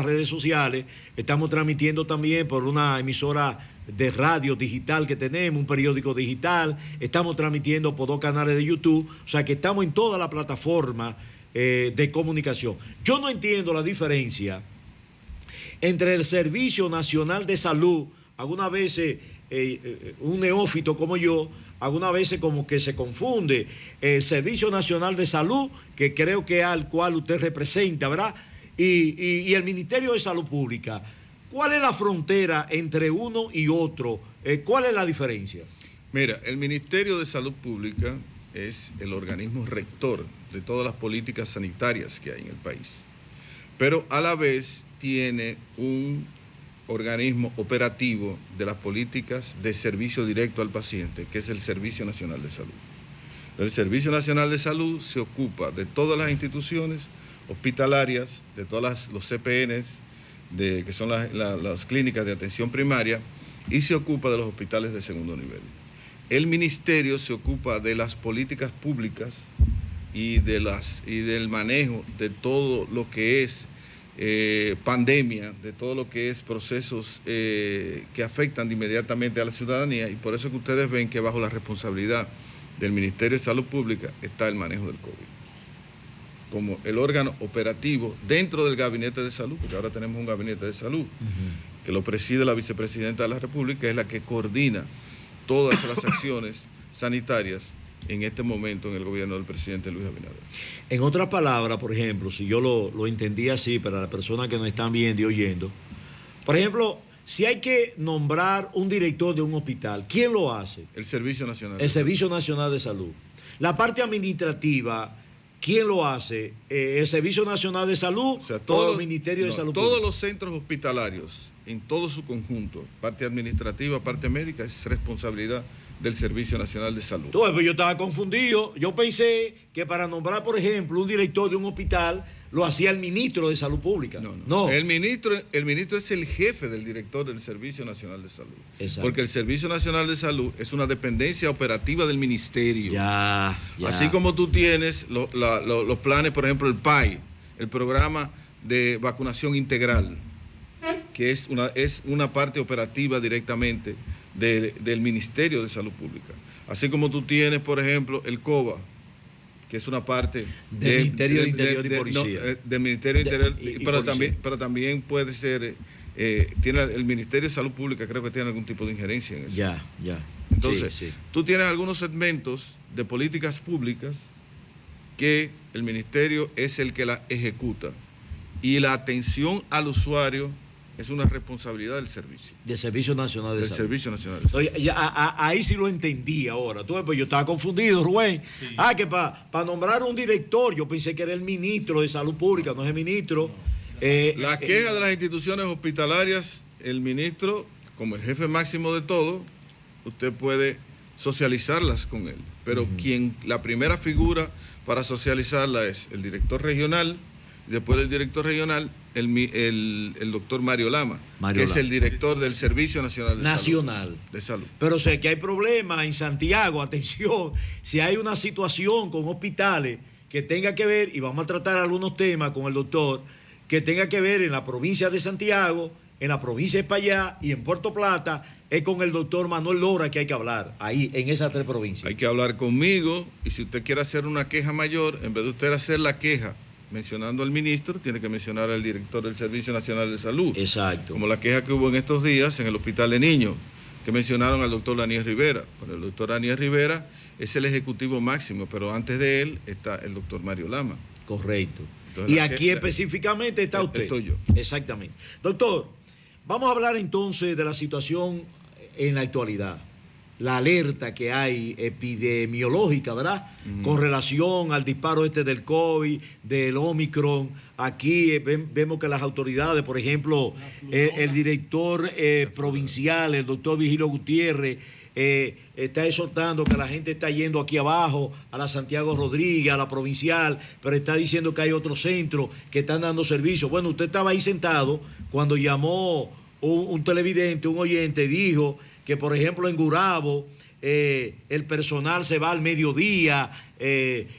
redes sociales, estamos transmitiendo también por una emisora de radio digital que tenemos, un periódico digital, estamos transmitiendo por 2 canales de YouTube, o sea que estamos en toda la plataforma de comunicación. Yo no entiendo la diferencia entre el Servicio Nacional de Salud, algunas veces un neófito como yo, algunas veces como que se confunde, el Servicio Nacional de Salud, que creo que es al cual usted representa, ¿verdad? Y el Ministerio de Salud Pública. ¿Cuál es la frontera entre uno y otro? ¿Cuál es la diferencia? Mira, el Ministerio de Salud Pública es el organismo rector de todas las políticas sanitarias que hay en el país, pero a la vez tiene un organismo operativo de las políticas de servicio directo al paciente, que es el Servicio Nacional de Salud. El Servicio Nacional de Salud se ocupa de todas las instituciones hospitalarias, de todas los CPNs, que son las clínicas de atención primaria, y se ocupa de los hospitales de segundo nivel. El ministerio se ocupa de las políticas públicas y del manejo de todo lo que es pandemia, de todo lo que es procesos que afectan inmediatamente a la ciudadanía, y por eso que ustedes ven que bajo la responsabilidad del Ministerio de Salud Pública está el manejo del COVID, como el órgano operativo dentro del Gabinete de Salud, porque ahora tenemos un Gabinete de Salud, que lo preside la Vicepresidenta de la República, es la que coordina todas las acciones sanitarias en este momento en el gobierno del presidente Luis Abinader. En otras palabras, por ejemplo, si yo lo entendí así para las personas que nos están viendo y oyendo, por ejemplo, si hay que nombrar un director de un hospital, ¿quién lo hace? El Servicio Nacional. El Servicio Nacional de Salud. La parte administrativa, ¿quién lo hace? ¿El Servicio Nacional de Salud o el Ministerio de Salud Pública? Todos los centros hospitalarios, en todo su conjunto, parte administrativa, parte médica, es responsabilidad del Servicio Nacional de Salud. Pues yo estaba confundido. Yo pensé que para nombrar, por ejemplo, un director de un hospital, lo hacía el ministro de Salud Pública. No. El ministro es el jefe del director del Servicio Nacional de Salud. Exacto. Porque el Servicio Nacional de Salud es una dependencia operativa del ministerio. Ya. Así como tú tienes los planes, por ejemplo, el PAI, el programa de vacunación integral, que es una parte operativa directamente del Ministerio de Salud Pública. Así como tú tienes, por ejemplo, el COBA, que es una parte del Ministerio de Interior y Policía. Del Ministerio de Interior, pero también puede ser, tiene el Ministerio de Salud Pública, creo que tiene algún tipo de injerencia en eso. Ya. Entonces, sí. Tú tienes algunos segmentos de políticas públicas que el ministerio es el que la ejecuta, y la atención al usuario es una responsabilidad del servicio. Del Servicio Nacional de Salud. Del Servicio Nacional de Salud. Oye, ahí sí lo entendí ahora. Pues yo estaba confundido, Rubén. Sí. Que para nombrar un director, yo pensé que era el ministro de Salud Pública, no es el ministro. La queja de las instituciones hospitalarias, el ministro, como el jefe máximo de todo, usted puede socializarlas con él. Pero la primera figura para socializarla es el director regional, y después del director regional, el doctor Mario Lama, que es el director del Servicio Nacional de Salud. Pero sé que hay problemas en Santiago, atención, si hay una situación con hospitales que tenga que ver, y vamos a tratar algunos temas con el doctor, que tenga que ver en la provincia de Santiago, en la provincia de Espaillá y en Puerto Plata, es con el doctor Manuel Lora que hay que hablar, ahí, en esas 3 provincias. Hay que hablar conmigo, y si usted quiere hacer una queja mayor, en vez de usted hacer la queja mencionando al ministro, tiene que mencionar al director del Servicio Nacional de Salud. Exacto. Como la queja que hubo en estos días en el Hospital de Niños, que mencionaron al doctor Daniel Rivera. Bueno, el doctor Daniel Rivera es el ejecutivo máximo, pero antes de él está el doctor Mario Lama. Correcto. Entonces, y aquí específicamente está usted. Estoy yo. Exactamente. Doctor, vamos a hablar entonces de la situación en la actualidad. La alerta que hay epidemiológica, ¿verdad? Con relación al disparo del COVID, del Omicron. Aquí vemos que las autoridades, por ejemplo, el director provincial, el doctor Vigilio Gutiérrez, está exhortando que la gente está yendo aquí abajo, a la Santiago Rodríguez, a la provincial, pero está diciendo que hay otros centros que están dando servicio. Bueno, usted estaba ahí sentado cuando llamó un televidente, un oyente, dijo que, por ejemplo, en Gurabo el personal se va al mediodía,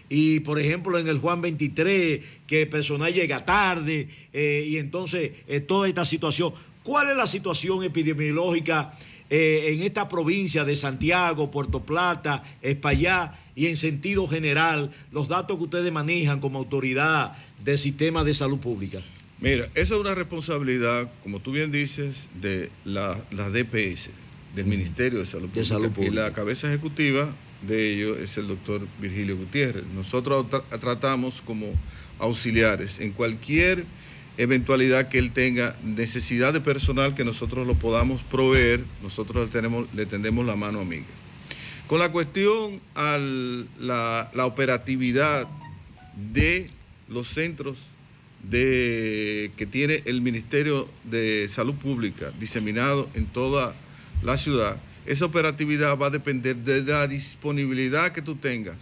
y por ejemplo en el Juan 23, que el personal llega tarde, y entonces toda esta situación. ¿Cuál es la situación epidemiológica en esta provincia de Santiago, Puerto Plata, Espaillá y en sentido general, los datos que ustedes manejan como autoridad del sistema de salud pública? Mira, esa es una responsabilidad, como tú bien dices, de la DPS, del Ministerio de Salud Pública. Y la cabeza ejecutiva de ello es el doctor Virgilio Gutiérrez. Nosotros tratamos como auxiliares en cualquier eventualidad que él tenga necesidad de personal que nosotros lo podamos proveer, nosotros le tendemos la mano amiga. Con la cuestión a la operatividad de los centros que tiene el Ministerio de Salud Pública diseminado en toda la ciudad, esa operatividad va a depender de la disponibilidad que tú tengas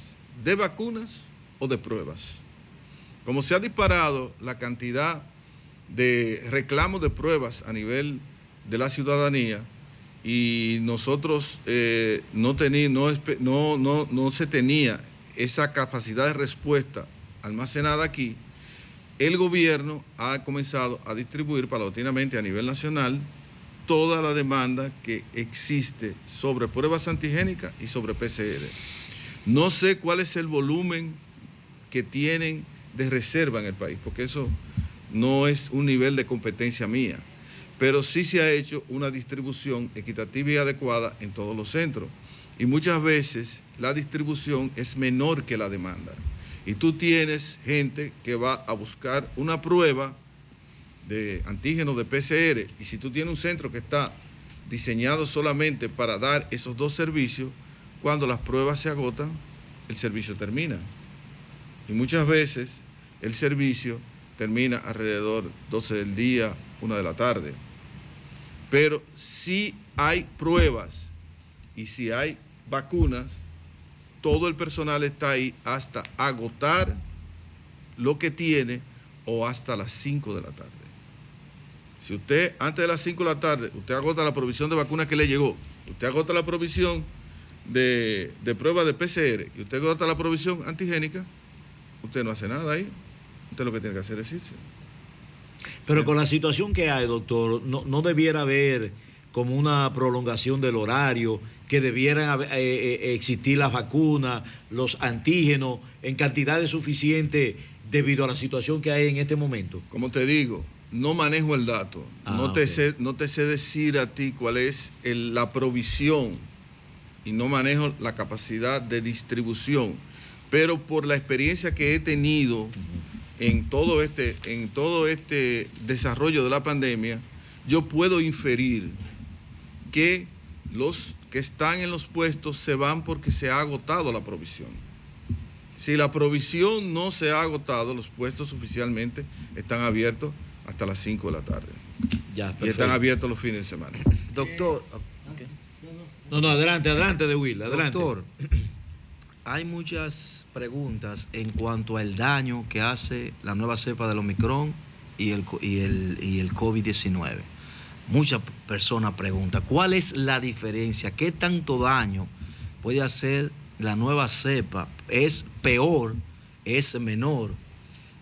de vacunas o de pruebas. Como se ha disparado la cantidad de reclamos de pruebas a nivel de la ciudadanía y nosotros no se tenía esa capacidad de respuesta almacenada aquí, el gobierno ha comenzado a distribuir paulatinamente a nivel nacional toda la demanda que existe sobre pruebas antigénicas y sobre PCR. No sé cuál es el volumen que tienen de reserva en el país, porque eso no es un nivel de competencia mía, pero sí se ha hecho una distribución equitativa y adecuada en todos los centros. Y muchas veces la distribución es menor que la demanda. Y tú tienes gente que va a buscar una prueba de antígeno de PCR, y si tú tienes un centro que está diseñado solamente para dar esos dos servicios, cuando las pruebas se agotan, el servicio termina. Y muchas veces el servicio termina alrededor 12 del día, 1 de la tarde. Pero si hay pruebas y si hay vacunas, todo el personal está ahí hasta agotar lo que tiene o hasta las 5 de la tarde. Si usted, antes de las 5 de la tarde, usted agota la provisión de vacunas que le llegó, usted agota la provisión de pruebas de PCR y usted agota la provisión antigénica, usted no hace nada ahí. Usted lo que tiene que hacer es irse. Pero con la situación que hay, doctor, no debiera haber como una prolongación del horario, que debieran existir las vacunas, los antígenos en cantidades suficientes debido a la situación que hay en este momento. Como te digo, no manejo el dato. No te sé decir a ti cuál es la provisión y no manejo la capacidad de distribución. Pero por la experiencia que he tenido en todo este desarrollo de la pandemia, yo puedo inferir que los que están en los puestos se van porque se ha agotado la provisión. Si la provisión no se ha agotado, los puestos oficialmente están abiertos hasta las 5 de la tarde. Ya, y están abiertos los fines de semana. Doctor. Okay. No, adelante, De Will, adelante. Doctor, hay muchas preguntas en cuanto al daño que hace la nueva cepa del Omicron y el COVID-19. Muchas personas preguntan, ¿cuál es la diferencia? ¿Qué tanto daño puede hacer la nueva cepa? ¿Es peor? ¿Es menor?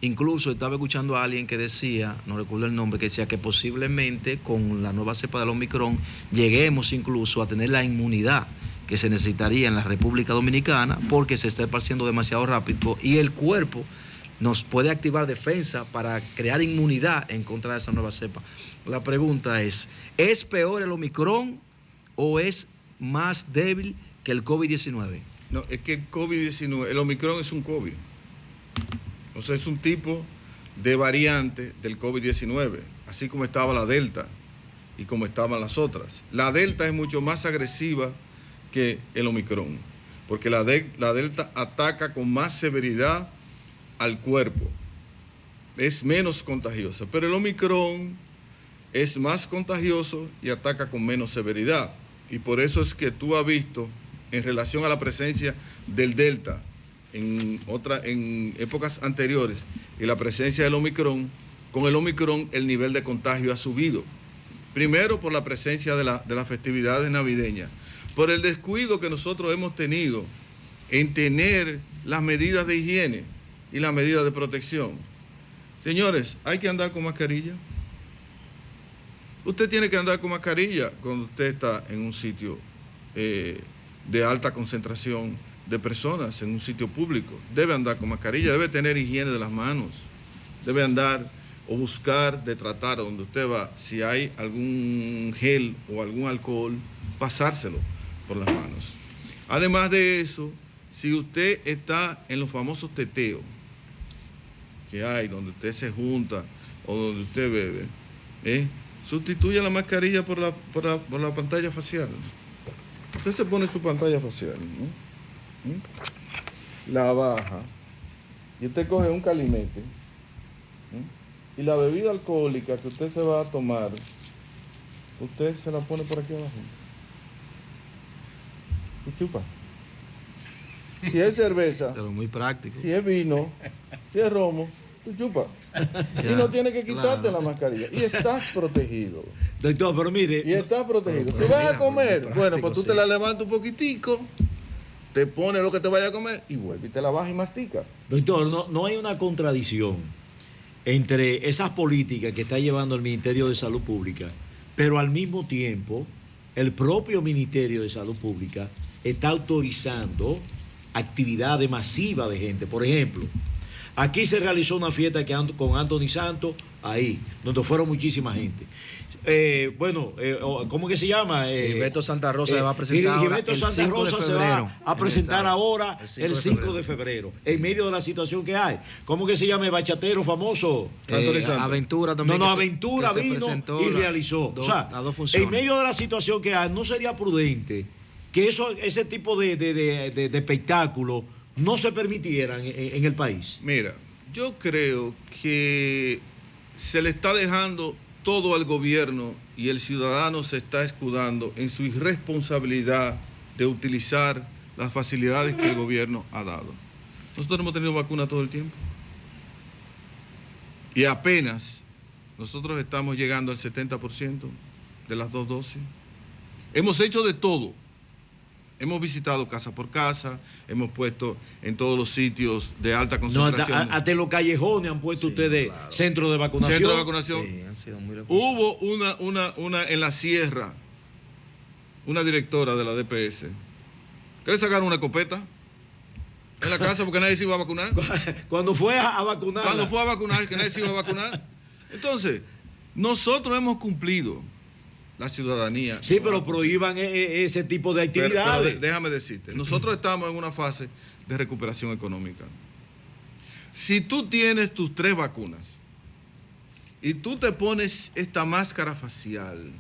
Incluso estaba escuchando a alguien que decía, no recuerdo el nombre, que decía que posiblemente con la nueva cepa del Omicron lleguemos incluso a tener la inmunidad que se necesitaría en la República Dominicana porque se está esparciendo demasiado rápido y el cuerpo nos puede activar defensa para crear inmunidad en contra de esa nueva cepa. La pregunta es peor el Omicron o es más débil que el COVID-19? No, es que el COVID-19, el Omicron es un COVID. O sea, es un tipo de variante del COVID-19, así como estaba la Delta y como estaban las otras. La Delta es mucho más agresiva que el Omicron, porque la Delta ataca con más severidad al cuerpo, es menos contagiosa, pero el Omicron es más contagioso y ataca con menos severidad, y por eso es que tú has visto en relación a la presencia del Delta en épocas anteriores y la presencia del Omicron, con el Omicron el nivel de contagio ha subido, primero por la presencia de las festividades navideñas, por el descuido que nosotros hemos tenido en tener las medidas de higiene y las medidas de protección. Señores, hay que andar con mascarilla. Usted tiene que andar con mascarilla cuando usted está en un sitio de alta concentración de personas, en un sitio público. Debe andar con mascarilla, debe tener higiene de las manos, debe andar o buscar de tratar a donde usted va, si hay algún gel o algún alcohol, pasárselo por las manos. Además de eso, si usted está en los famosos teteos que hay, donde usted se junta o donde usted bebe, sustituya la mascarilla por la pantalla facial. Usted se pone su pantalla facial, ¿no? La baja y usted coge un calimete, y la bebida alcohólica que usted se va a tomar, usted se la pone por aquí abajo y chupa. Si es cerveza, pero muy práctico. Si es vino, si es romo, tú chupas. Y no tienes que quitarte la mascarilla. Y estás protegido. Doctor, pero mire. Y estás protegido. Si vas a comer, bueno, pues tú te la levantas un poquitico, te pones lo que te vaya a comer y vuelve y te la bajas y mastica. Doctor, no hay una contradicción entre esas políticas que está llevando el Ministerio de Salud Pública, pero al mismo tiempo el propio Ministerio de Salud Pública está autorizando actividades masivas de gente. Por ejemplo, aquí se realizó una fiesta con Anthony Santos, ahí, donde fueron muchísima gente. ¿Cómo que se llama? Gilberto Santa Rosa se va a presentar Gilberto Santa Rosa se va a presentar ahora el 5 de febrero, en medio de la situación que hay. ¿Cómo que se llama el bachatero famoso? Aventura también. Aventura vino y realizó. Dos funciones. En medio de la situación que hay, ¿no sería prudente que ese tipo de espectáculos no se permitieran en el país? Mira, yo creo que se le está dejando todo al gobierno y el ciudadano se está escudando en su irresponsabilidad de utilizar las facilidades que el gobierno ha dado. Nosotros hemos tenido vacuna todo el tiempo. Y apenas nosotros estamos llegando al 70% de las 2 dosis. Hemos hecho de todo. Hemos visitado casa por casa, hemos puesto en todos los sitios de alta concentración. Hasta en los callejones han puesto ustedes centros de vacunación. Centro de vacunación. Sí, han sido muy Hubo una en la sierra, una directora de la DPS, que le sacaron una escopeta en la casa porque nadie se iba a vacunar. Cuando fue a vacunar. Cuando fue a vacunar, que nadie se iba a vacunar. Entonces, nosotros hemos cumplido. La ciudadanía. Sí, pero prohíban ese tipo de actividades. Pero déjame decirte, nosotros estamos en una fase de recuperación económica. Si tú tienes tus 3 vacunas y tú te pones esta máscara facial,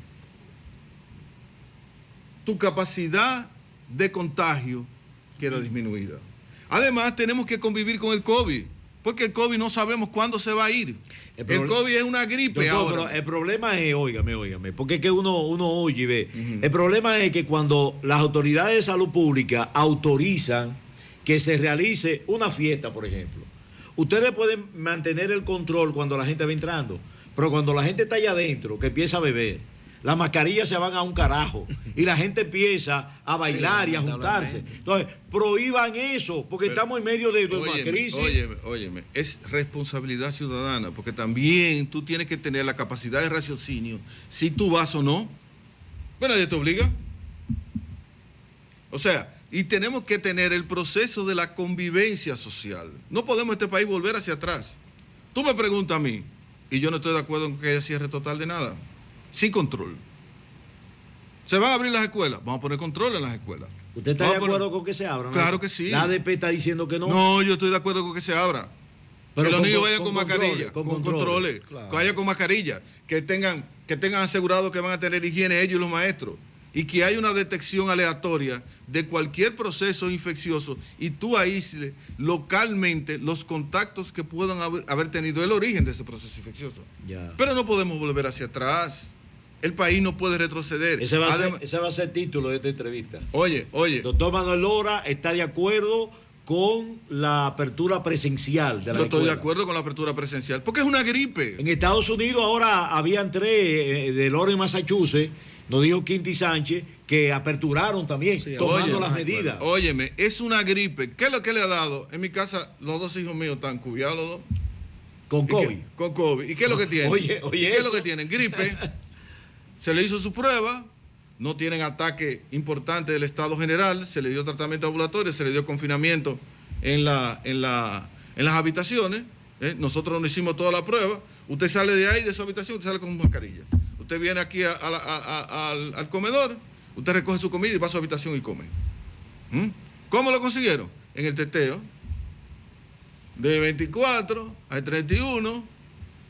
tu capacidad de contagio queda disminuida. Además, tenemos que convivir con el COVID, porque el COVID no sabemos cuándo se va a ir. El COVID es una gripe. Doctor, ahora. Pero el problema es, óigame, porque es que uno oye y ve. El problema es que cuando las autoridades de salud pública autorizan que se realice una fiesta, por ejemplo, ustedes pueden mantener el control cuando la gente va entrando, pero cuando la gente está allá adentro, que empieza a beber, las mascarillas se van a un carajo y la gente empieza a bailar y a juntarse. Entonces, prohíban eso, porque estamos en medio de una crisis. Óyeme, es responsabilidad ciudadana, porque también tú tienes que tener la capacidad de raciocinio, si tú vas o no. Bueno, nadie te obliga. O sea, y tenemos que tener el proceso de la convivencia social. No podemos este país volver hacia atrás. Tú me preguntas a mí, y yo no estoy de acuerdo en que haya cierre total de nada. Sin control. ¿Se van a abrir las escuelas? Vamos a poner control en las escuolas. ¿Usted está de acuerdo con que se abran? Claro que sí. La ADP está diciendo que no. No, yo estoy de acuerdo con que se abra. Pero que los niños vayan con mascarilla, con controles, claro. Que vayan con mascarilla, que tengan asegurado que van a tener higiene ellos y los maestros. Y que haya una detección aleatoria de cualquier proceso infeccioso y tú aísles localmente los contactos que puedan haber tenido el origen de ese proceso infeccioso. Ya. Pero no podemos volver hacia atrás. El país no puede retroceder. Ese va a ser el título de esta entrevista. Oye. Doctor Manuel Lora está de acuerdo con la apertura presencial de la Yo estoy escuela. de acuerdo con la apertura presencial, porque es una gripe. En Estados Unidos ahora habían 3 de Lawrence, Massachusetts, Nos dijo Quinti Sánchez que aperturaron también, Sí, tomando oye, las medidas. Óyeme, es una gripe. ¿Qué es lo que le ha dado? En mi casa, los dos hijos míos están cubiados los dos. Con ¿Y COVID. qué? Con COVID. ¿Y qué es lo que tienen? Oye, ¿Qué es eso. lo que tienen? Gripe. Se le hizo su prueba. No tienen ataque importante del estado general. Se le dio tratamiento ambulatorio. Se le dio confinamiento en las habitaciones. Nosotros no hicimos toda la prueba. Usted sale de ahí, de su habitación, usted sale con mascarilla. Usted viene aquí al comedor, usted recoge su comida y va a su habitación y come. ¿Cómo lo consiguieron? En el teteo. De 24 al 31,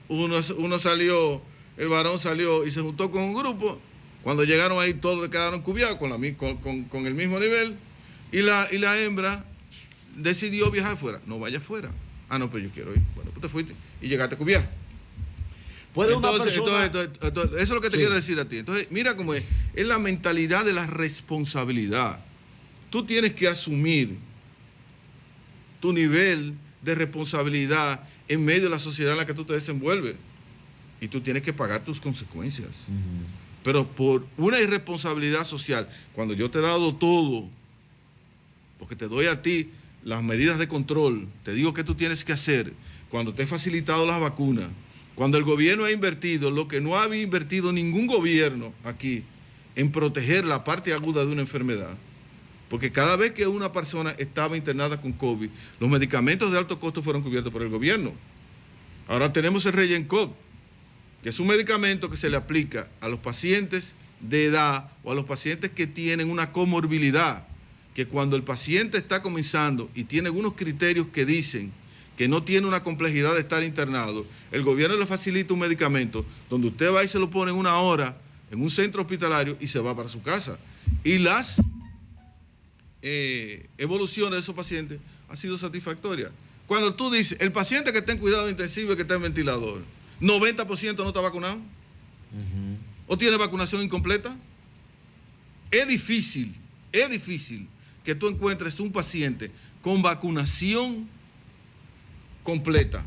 uno salió, el varón salió y se juntó con un grupo. Cuando llegaron ahí, todos quedaron cubiertos con el mismo nivel. Y la hembra decidió viajar afuera. No vaya afuera. Ah, no, pero yo quiero ir. Bueno, pues te fuiste y llegaste cubierto. ¿Puede una Entonces, persona... eso es lo que te Sí. quiero decir a ti. Entonces, mira cómo es la mentalidad de la responsabilidad. Tú tienes que asumir tu nivel de responsabilidad en medio de la sociedad en la que tú te desenvuelves. Y tú tienes que pagar tus consecuencias. Pero por una irresponsabilidad social, cuando yo te he dado todo, porque te doy a ti las medidas de control, te digo qué tú tienes que hacer, cuando te he facilitado las vacunas, cuando el gobierno ha invertido lo que no había invertido ningún gobierno aquí en proteger la parte aguda de una enfermedad, porque cada vez que una persona estaba internada con COVID, los medicamentos de alto costo fueron cubiertos por el gobierno. Ahora tenemos el Regencov, que es un medicamento que se le aplica a los pacientes de edad o a los pacientes que tienen una comorbilidad, que cuando el paciente está comenzando y tiene unos criterios que dicen que no tiene una complejidad de estar internado, el gobierno le facilita un medicamento donde usted va y se lo pone en una hora en un centro hospitalario y se va para su casa. Y las evoluciones de esos pacientes han sido satisfactorias. Cuando tú dices, el paciente que está en cuidado intensivo y que está en ventilador, 90% no está vacunado, o tiene vacunación incompleta, es difícil que tú encuentres un paciente con vacunación completa.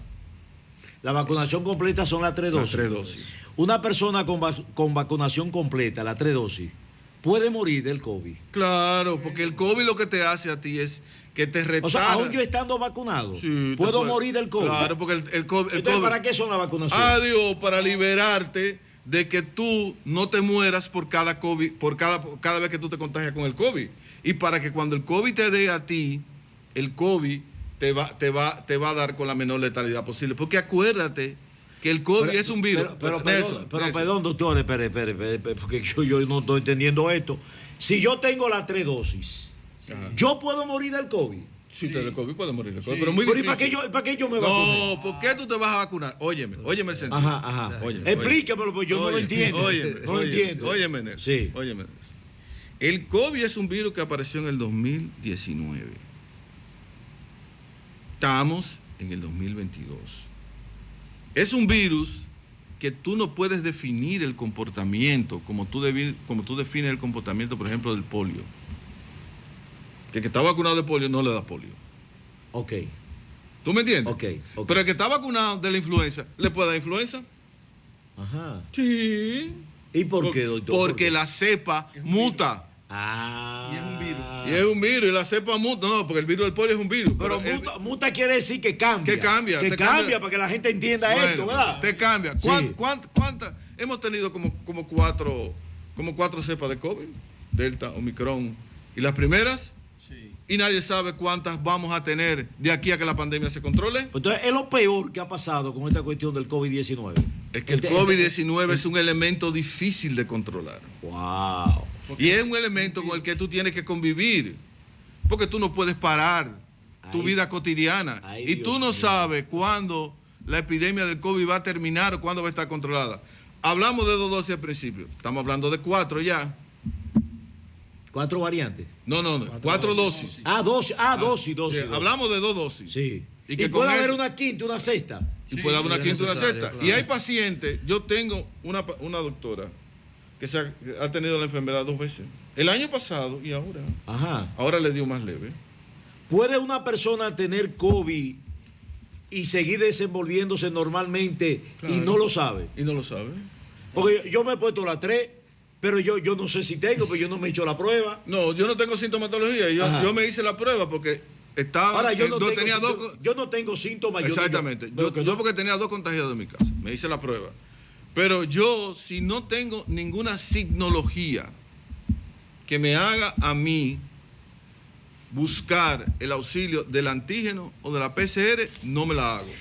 La vacunación completa son las 3 dosis. Las 3 dosis. Una persona con vacunación completa, las 3 dosis, puede morir del COVID. Claro, porque el COVID lo que te hace a ti es que te retarda. O sea, aún yo estando vacunado, Sí, puedo morir del COVID. Claro, porque el COVID... Entonces, ¿para qué son las vacunaciones? Adiós, para liberarte de que tú no te mueras por cada COVID, cada vez que tú te contagias con el COVID. Y para que cuando el COVID te dé a ti, el COVID te va a dar con la menor letalidad posible. Porque acuérdate que el COVID es un virus. Pero Nelson, perdón, doctor, espere, porque yo no estoy entendiendo esto. Si yo tengo las 3 dosis, Ajá. ¿yo puedo morir del COVID? Si te da el COVID, puede morir del COVID, pero muy Pero ¿y difícil. para qué yo me vacuné? No, ¿por qué tú te vas a vacunar? Óyeme el sentido. Ajá. Óyeme, Explíquemelo, porque yo no lo entiendo. No lo entiendo. Óyeme, Nelson. Sí. Óyeme, Nelson. El COVID es un virus que apareció en el 2019. Estamos en el 2022. Es un virus que tú no puedes definir el comportamiento como tú defines el comportamiento, por ejemplo, del polio. Que el que está vacunado de polio no le da polio. Ok. ¿Tú me entiendes? Ok. Pero el que está vacunado de la influenza, ¿le puede dar influenza? Ajá. Sí. ¿Y por qué, doctor? Porque la cepa muta. Ah. Y es un virus. Y es un virus, y la cepa muta. No, porque el virus del polio es un virus. Pero muta quiere decir que cambia. Que cambia. Que te cambia para que la gente entienda Bueno, esto, ¿verdad? Te cambia. Sí. ¿Cuántas? Hemos tenido como cuatro cepas de COVID, Delta, Omicron. ¿Y las primeras? Sí. Y nadie sabe cuántas vamos a tener de aquí a que la pandemia se controle. Pues entonces, es lo peor que ha pasado con esta cuestión del COVID-19. Es que el COVID-19 es un elemento difícil de controlar. Wow. Y es un elemento con el que tú tienes que convivir. Porque tú no puedes parar tu vida cotidiana. Y Dios tú no mío. sabes cuándo la epidemia del COVID va a terminar o cuándo va a estar controlada. Hablamos de 2 dosis al principio. Estamos hablando de 4 ya. 4 variantes. No. 4 dosis. Dosis. Sí, Dosis. hablamos de 2 dosis. Sí. Y Y, que puede con haber eso- una quinta, una sexta. Y Sí, puede haber sí, una es quinta y una necesario, sexta. claro. Y hay pacientes, yo tengo una doctora que ha tenido la enfermedad 2 veces. El año pasado y ahora. Ajá. Ahora le dio más leve. ¿Puede una persona tener COVID y seguir desenvolviéndose normalmente y Claro. no lo sabe? Y no lo sabe. Porque yo me he puesto las 3 Pero yo no sé si tengo, pero yo no me he hecho la prueba. No, yo no tengo sintomatología. Yo me hice la prueba porque estaba. Ahora, yo no tengo síntomas. Exactamente. Yo porque tenía 2 contagiados en mi casa. Me hice la prueba. Pero yo, si no tengo ninguna signología que me haga a mí buscar el auxilio del antígeno o de la PCR, no me la hago.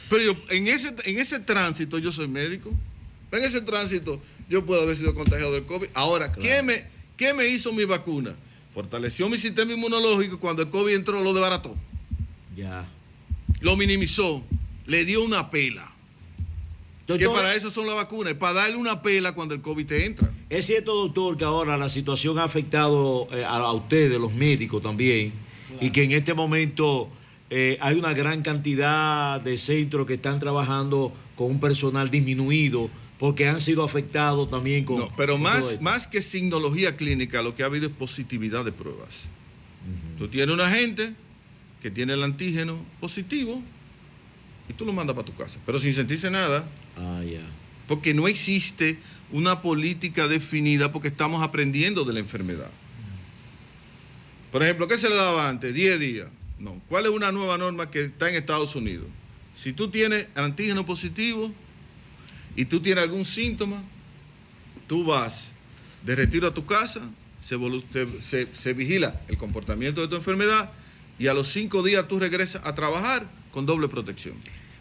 Pero yo, en ese tránsito, yo soy médico. En ese tránsito, yo puedo haber sido contagiado del COVID. Ahora, claro. ¿Qué me hizo mi vacuna? Fortaleció mi sistema inmunológico. Cuando el COVID entró, lo desbarató. Ya. Lo minimizó. Le dio una pela. Que para eso son las vacunas, para darle una pela cuando el COVID te entra. Es cierto, doctor, que ahora la situación ha afectado a ustedes, los médicos también, claro. Y que en este momento hay una gran cantidad de centros que están trabajando con un personal disminuido porque han sido afectados también con... No, pero más que signología clínica, lo que ha habido es positividad de pruebas. Tú tienes una gente que tiene el antígeno positivo y tú lo mandas para tu casa, pero sin sentirse nada. Porque no existe una política definida porque estamos aprendiendo de la enfermedad. Por ejemplo, ¿qué se le daba antes? 10 días. No. ¿Cuál es una nueva norma que está en Estados Unidos? Si tú tienes antígeno positivo y tú tienes algún síntoma, tú vas de retiro a tu casa, se vigila el comportamiento de tu enfermedad y a los 5 días tú regresas a trabajar con doble protección.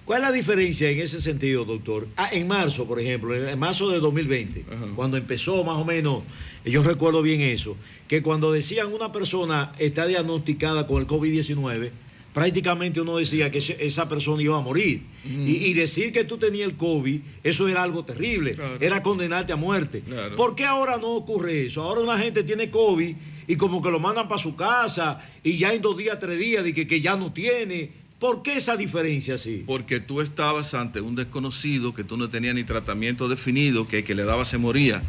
¿Cuál es la diferencia en ese sentido, doctor? En marzo, por ejemplo, en marzo de 2020, cuando empezó más o menos, yo recuerdo bien eso, que cuando decían una persona está diagnosticada con el COVID-19, prácticamente uno decía que esa persona iba a morir. Y decir que tú tenías el COVID, eso era algo terrible, claro. Era condenarte a muerte. Claro. ¿Por qué ahora no ocurre eso? Ahora una gente tiene COVID y como que lo mandan para su casa y ya en 2 días, 3 días, de que ya no tiene... ¿Por qué esa diferencia así? Porque tú estabas ante un desconocido que tú no tenías ni tratamiento definido, que el que le daba se moría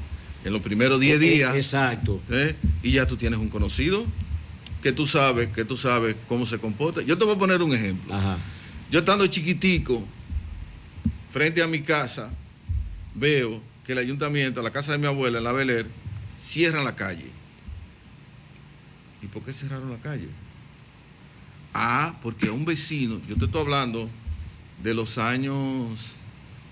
en los primeros 10 días. Exacto. Y ya tú tienes un conocido que tú sabes cómo se comporta. Yo te voy a poner un ejemplo. Ajá. Yo estando chiquitico, frente a mi casa, veo que el ayuntamiento, la casa de mi abuela, en la Bel Air, cierran la calle. ¿Y por qué cerraron la calle? Porque a un vecino, yo te estoy hablando de los años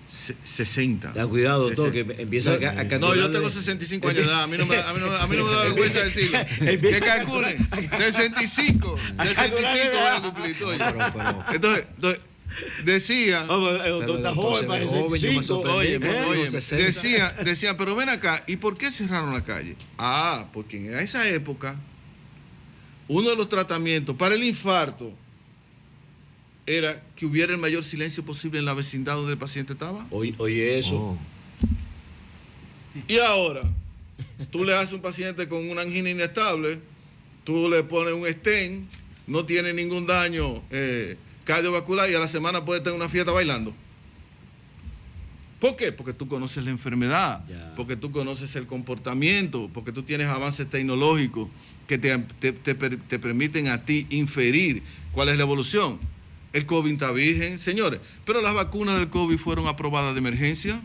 60. Ten cuidado, doctor, que empieza a No, yo tengo 65 años de edad, a mí no me da vergüenza decirlo. Que calculen, 65 voy a cumplir. Entonces, decía... Decía, pero ven acá, ¿y por qué cerraron la calle? Porque en esa época... Uno de los tratamientos para el infarto era que hubiera el mayor silencio posible en la vecindad donde el paciente estaba. Oye eso. Y ahora, tú le haces a un paciente con una angina inestable, tú le pones un stent, no tiene ningún daño cardiovascular y a la semana puede tener una fiesta bailando. ¿Por qué? Porque tú conoces la enfermedad, porque tú conoces el comportamiento, porque tú tienes avances tecnológicos que te permiten a ti inferir cuál es la evolución. El COVID está virgen, señores, pero las vacunas del COVID fueron aprobadas de emergencia.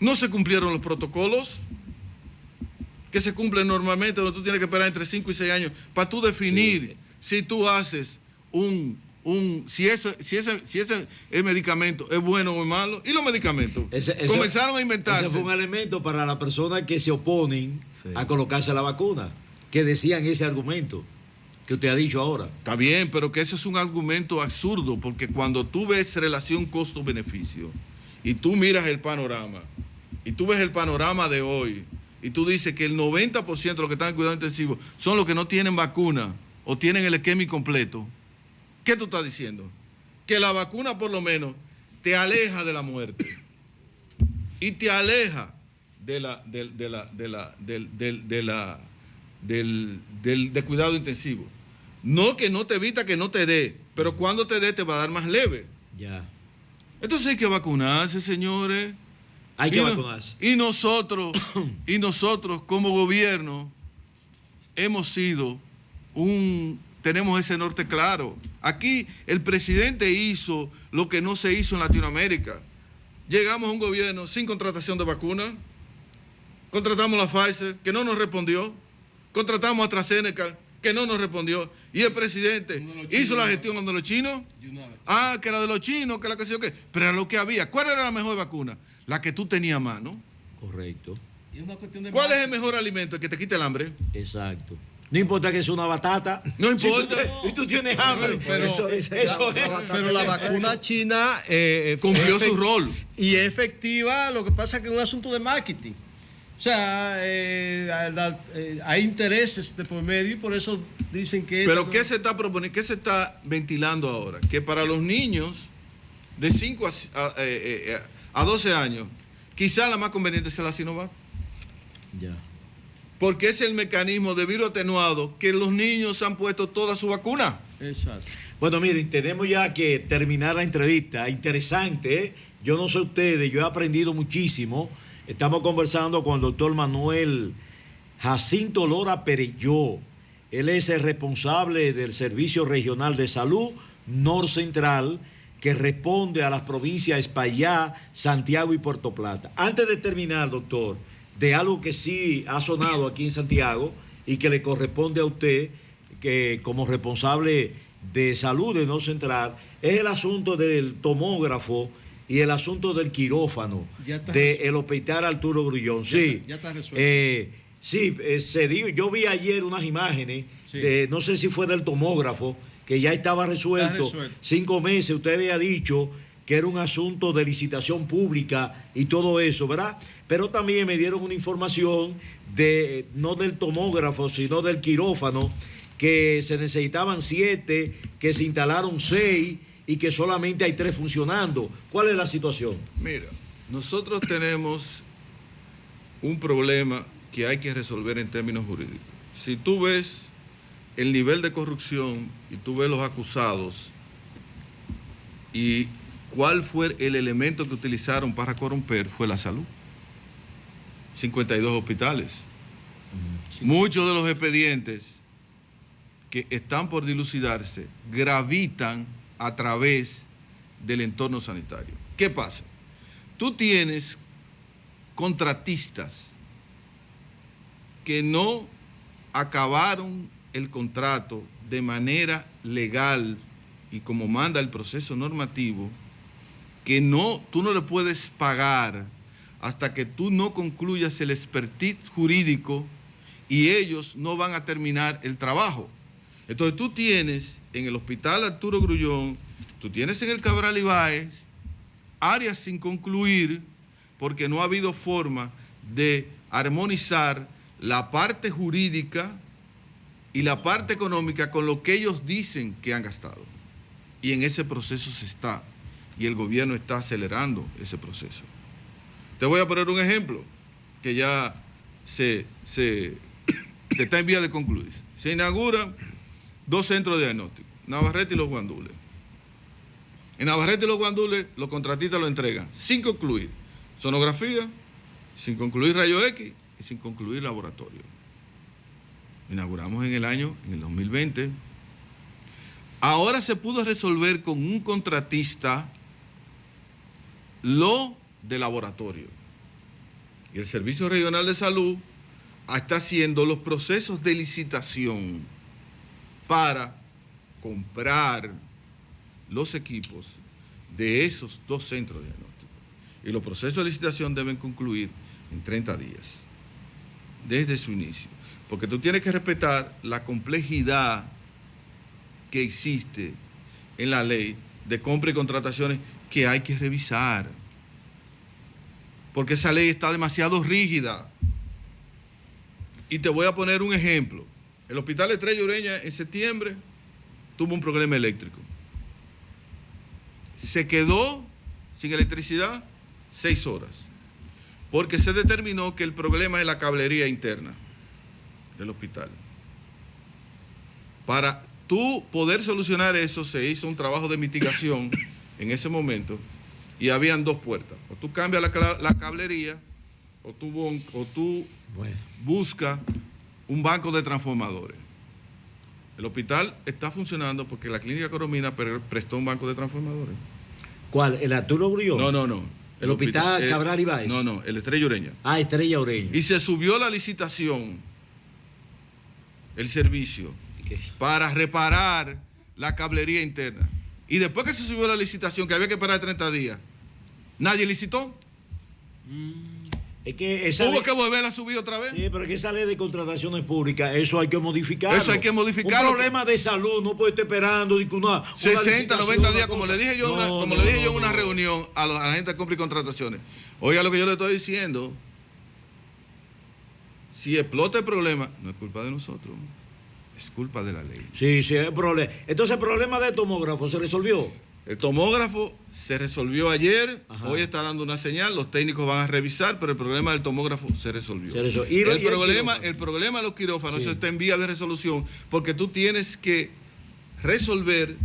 No se cumplieron los protocolos que se cumplen normalmente, donde tú tienes que esperar entre 5 y 6 años para tú definir si tú haces si ese medicamento es bueno o es malo. Y los medicamentos comenzaron a inventarse. Ese fue un elemento para las personas que se oponen a colocarse la vacuna, que decían ese argumento que usted ha dicho ahora. Está bien, pero que ese es un argumento absurdo, porque cuando tú ves relación costo-beneficio y tú miras el panorama, y tú ves el panorama de hoy, y tú dices que el 90% de los que están en cuidado intensivo son los que no tienen vacuna o tienen el esquema incompleto, ¿qué tú estás diciendo? Que la vacuna por lo menos te aleja de la muerte y te aleja del cuidado intensivo. No que no te evita que no te dé, pero cuando te dé te va a dar más leve. Entonces hay que vacunarse, señores. Hay que vacunarse. Y nosotros como gobierno tenemos ese norte claro. Aquí el presidente hizo lo que no se hizo en Latinoamérica. Llegamos a un gobierno sin contratación de vacunas, Contratamos a Pfizer, que no nos respondió. Contratamos a AstraZeneca, que no nos respondió. Y el presidente hizo la gestión de los chinos. Que era de los chinos, que la que sé yo qué. Pero era lo que había. ¿Cuál era la mejor vacuna? La que tú tenías a mano. Correcto. ¿Cuál es el mejor alimento? El que te quite el hambre. Exacto. No importa que sea una batata. No importa. Y tú tienes hambre. Pero, eso es. pero la vacuna china Cumplió su rol. Y es efectiva, lo que pasa es que es un asunto de marketing. O sea, hay intereses de por medio y por eso dicen que... Pero ¿qué se está proponiendo? ¿Qué se está ventilando ahora? Que para los niños de 5 a 12 años, quizá la más conveniente sea la Sinovac. Ya. Porque es el mecanismo de virus atenuado que los niños han puesto toda su vacuna. Exacto. Bueno, miren, tenemos ya que terminar la entrevista. Interesante, ¿eh? Yo no sé ustedes, yo he aprendido muchísimo. Estamos conversando con el doctor Manuel Jacinto Lora Perelló. Él es el responsable del Servicio Regional de Salud Norcentral, que responde a las provincias Espaillá, Santiago y Puerto Plata. Antes de terminar, doctor, de algo que sí ha sonado aquí en Santiago y que le corresponde a usted, que como responsable de salud de Norcentral, es el asunto del tomógrafo y el asunto del quirófano del hospital Arturo Grullón. Sí, ya está resuelto. Se dijo, yo vi ayer unas imágenes, Sí. no sé si fue del tomógrafo, que ya estaba resuelto. 5 meses, usted había dicho que era un asunto de licitación pública y todo eso, ¿verdad? Pero también me dieron una información de no del tomógrafo, sino del quirófano, que se necesitaban 7, que se instalaron 6 y que solamente hay 3 funcionando. ¿Cuál es la situación? Mira, nosotros tenemos un problema que hay que resolver en términos jurídicos. Si tú ves el nivel de corrupción y tú ves los acusados y cuál fue el elemento que utilizaron para corromper, fue la salud. 52 hospitales. Muchos de los expedientes que están por dilucidarse gravitan a través del entorno sanitario. ¿Qué pasa? Tú tienes contratistas que no acabaron el contrato de manera legal y como manda el proceso normativo, que tú no le puedes pagar hasta que tú no concluyas el expertise jurídico y ellos no van a terminar el trabajo. Entonces tú tienes en el hospital Arturo Grullón, tú tienes en el Cabral Ibáez áreas sin concluir porque no ha habido forma de armonizar la parte jurídica y la parte económica con lo que ellos dicen que han gastado. Y en ese proceso se está, y el gobierno está acelerando ese proceso. Te voy a poner un ejemplo que ya se está en vía de concluir. Se inauguran 2 centros de diagnóstico, Navarrete y Los Guandules. En Navarrete y Los Guandules los contratistas lo entregan sin concluir sonografía, sin concluir rayo X y sin concluir laboratorio. Inauguramos en el 2020. Ahora se pudo resolver con un contratista lo de laboratorio. Y el Servicio Regional de Salud está haciendo los procesos de licitación para comprar los equipos de esos 2 centros de diagnóstico. Y los procesos de licitación deben concluir en 30 días, desde su inicio. Porque tú tienes que respetar la complejidad que existe en la ley de compra y contrataciones que hay que revisar. Porque esa ley está demasiado rígida. Y te voy a poner un ejemplo. El Hospital Estrella Ureña en septiembre tuvo un problema eléctrico. Se quedó sin electricidad 6 horas. Porque se determinó que el problema es la cablería interna del hospital. Para tú poder solucionar eso, se hizo un trabajo de mitigación en ese momento y habían 2 puertas. O tú cambias la cablería o tú buscas un banco de transformadores. El hospital está funcionando porque la Clínica Coromina prestó un banco de transformadores. ¿Cuál? ¿El Arturo Grullón? No. El hospital Cabral Ibáez. No, el Estrella Ureña. Ah, Estrella Ureña. Y se subió la licitación, el servicio, para reparar la cablería interna. Y después que se subió la licitación, que había que esperar 30 días, nadie licitó. Es que esa Hubo que volver a subir otra vez. Sí, pero es que esa ley de contrataciones públicas, eso hay que modificarlo. Eso hay que modificarlo. Un problema de salud no puede estar esperando de que una 60, 90 días, como cosa. le dije yo, en una reunión a la gente de compra y contrataciones. Oiga lo que yo le estoy diciendo. Si explota el problema, no es culpa de nosotros, es culpa de la ley. Sí, sí, es problema. Entonces el problema del tomógrafo se resolvió. El tomógrafo se resolvió ayer, Ajá. Hoy está dando una señal, los técnicos van a revisar, pero el problema del tomógrafo se resolvió. ¿Y El problema de los quirófanos, Sí. eso está en vía de resolución, porque tú tienes que resolver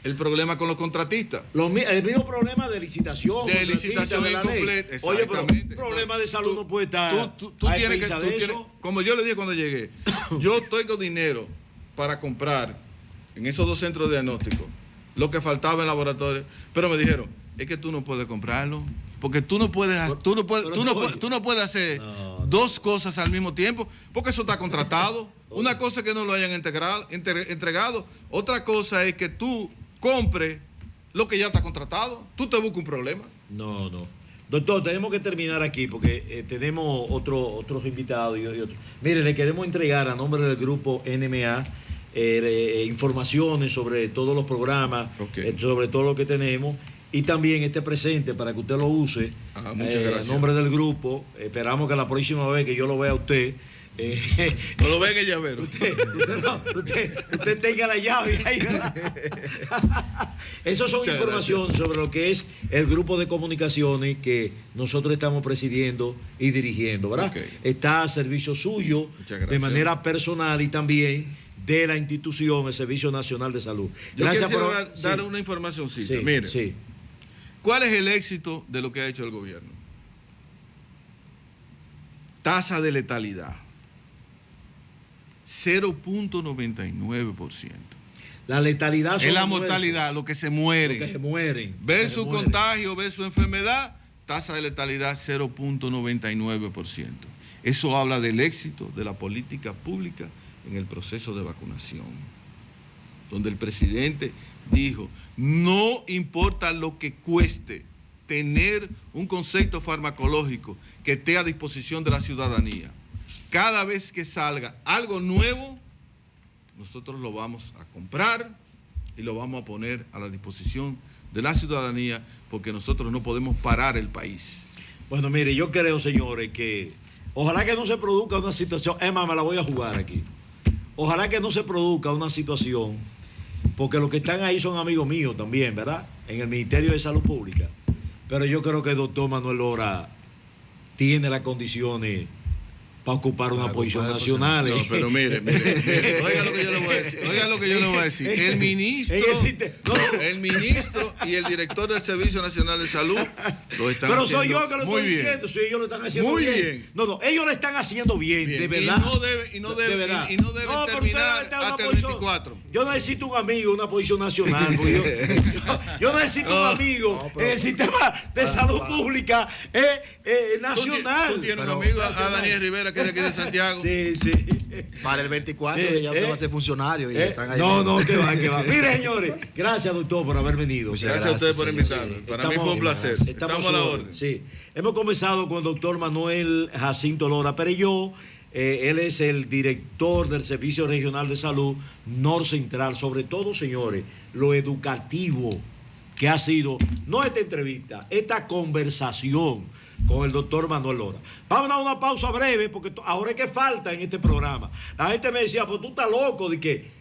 el problema con los contratistas. El mismo problema de licitación. De licitación de la ley. incompleta, Oye, pero exactamente. un problema de salud no puede estar. Tú tienes que, como yo le dije cuando llegué, yo tengo dinero para comprar en esos 2 centros de diagnóstico lo que faltaba en laboratorio, pero me dijeron, es que tú no puedes comprarlo, porque tú no puedes hacer 2 cosas al mismo tiempo, porque eso está contratado. Una cosa es que no lo hayan entregado, otra cosa es que tú compres lo que ya está contratado. Tú te buscas un problema. No. Doctor, tenemos que terminar aquí porque tenemos otros invitados y otros. Mire, le queremos entregar a nombre del grupo NMA informaciones sobre todos los programas, sobre todo lo que tenemos, y también este presente para que usted lo use. Muchas gracias. A nombre del grupo, esperamos que la próxima vez que yo lo vea a usted, no lo ven el llavero. Usted tenga la llave ahí, ¿verdad? Esas son informaciones sobre lo que es el grupo de comunicaciones que nosotros estamos presidiendo y dirigiendo, ¿verdad? Está a servicio suyo de manera personal y también de la institución, el Servicio Nacional de Salud. Gracias por dar una información. Mire, ¿cuál es el éxito de lo que ha hecho el gobierno? Tasa de letalidad. 0.99%. La letalidad es la mortalidad, lo que se mueren. Lo que se mueren. Versus contagio, versus enfermedad, tasa de letalidad 0.99%. Eso habla del éxito de la política pública en el proceso de vacunación, donde el presidente dijo, no importa lo que cueste tener un concepto farmacológico que esté a disposición de la ciudadanía. Cada vez que salga algo nuevo, nosotros lo vamos a comprar y lo vamos a poner a la disposición de la ciudadanía, porque nosotros no podemos parar el país. Bueno, mire, yo creo, señores, que ojalá que no se produzca una situación, me la voy a jugar aquí. Ojalá que no se produzca una situación, porque los que están ahí son amigos míos también, ¿verdad? En el Ministerio de Salud Pública. Pero yo creo que el doctor Manuel Lora tiene las condiciones para ocupar una posición nacional. No, pero mire, oiga lo que yo le voy a decir. El ministro y el director del Servicio Nacional de Salud lo están haciendo. Pero soy yo que lo estoy diciendo, si ellos lo están haciendo bien. No, ellos lo están haciendo bien, de verdad. Y no deben terminar hasta el 24. Yo necesito un amigo, una posición nacional. Yo necesito un amigo en el sistema de salud pública nacional. Tú tienes un amigo, a Daniel Rivera, que es de aquí de Santiago. Sí. Para el 24 ya usted va a ser funcionario. Y están ahí que va. Mire, señores, gracias, doctor, por haber venido. Gracias a ustedes por invitarme. Para mí fue un placer. Estamos a la orden. Sí. Hemos comenzado con el doctor Manuel Jacinto Lora Perelló. Él es el director del Servicio Regional de Salud Norcentral. Sobre todo, señores, lo educativo que ha sido, no esta entrevista, esta conversación con el doctor Manuel Lora. Vamos a dar una pausa breve, porque ahora es que falta en este programa. La gente me decía, pues tú estás loco de que